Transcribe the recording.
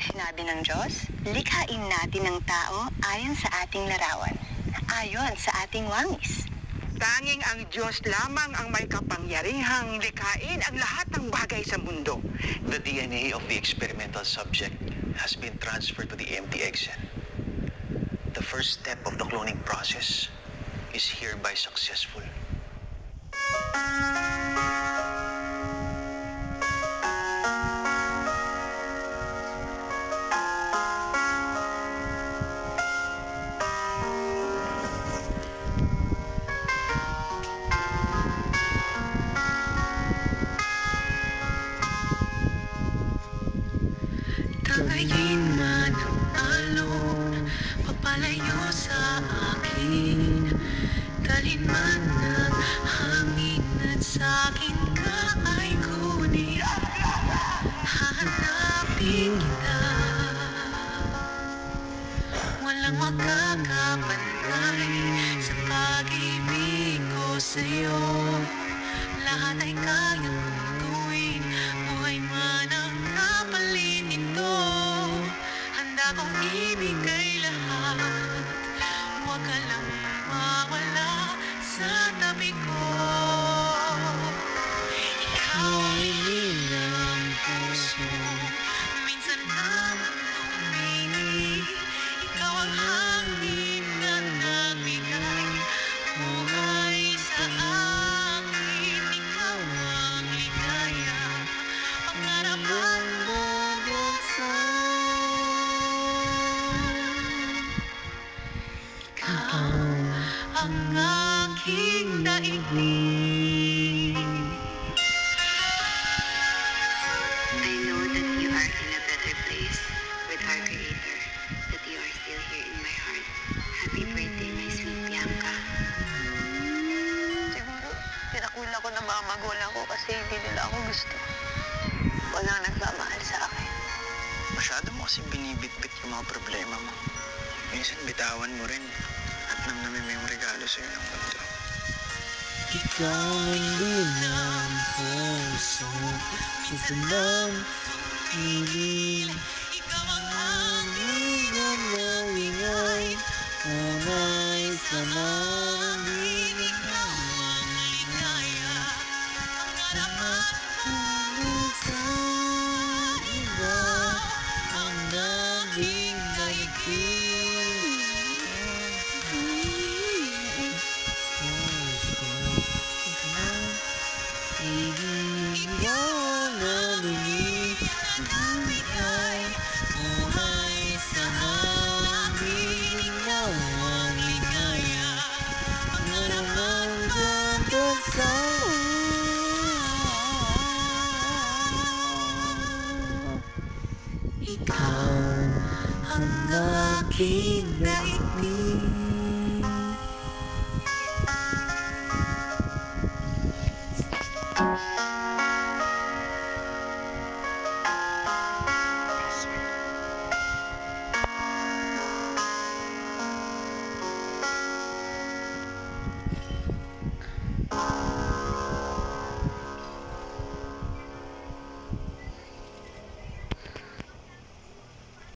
Sinabi ng Diyos, likhain natin ang tao ayon sa ating larawan, ayon sa ating wangis. Tanging ang Diyos lamang ang may kapangyarihang likhain ang lahat ng bagay sa mundo. The DNA of the experimental subject has been transferred to the empty egg cell. The first step of the cloning process is hereby successful. Tagayin man ang alon, papalayo sa akin. Dalhin man ng hangin at sa'kin ka ay kunin. Hahanapin kita, walang makakapantay sa pag-ibig ko sa'yo. Lahat ay kaya kong gawin, buhay man ang kapalit nito. Handa kong ibigay lahat, huwag ka lang mawala sa tabi ko. Ikaw ang himig ng puso, minsan lang tumingin. Ikaw ang hangin na nagbigay buhay sa akin. Ikaw ang ligaya, pangarap at bubuksan. Ikaw ang aking daigdig. I know that you are in a better place with our Creator, that you are still here in my heart. Happy birthday, my sweet Bianca. Siguro, pinakul ako ng mga magulang ko kasi hindi nila ako gusto. Walang nagmamahal sa akin. Masyado mo kasi binibitbit yung mga problema mo. Minsan bitawan mo rin at namnamin mo yung regalo sa'yo ng mundo. Ikaw ang linang puso, minsan lang tumingin. Ikaw ang hangin na nawingay, tunay sa namin. Ikaw ang ligaya, pangarap at bubuksan. Iba ang naging daigdig. Ikaw na lumit na nagbigay buhay sa amin. Ikaw ang ligaya, pangarap at bubuksan. Ikaw ang aking daigdig.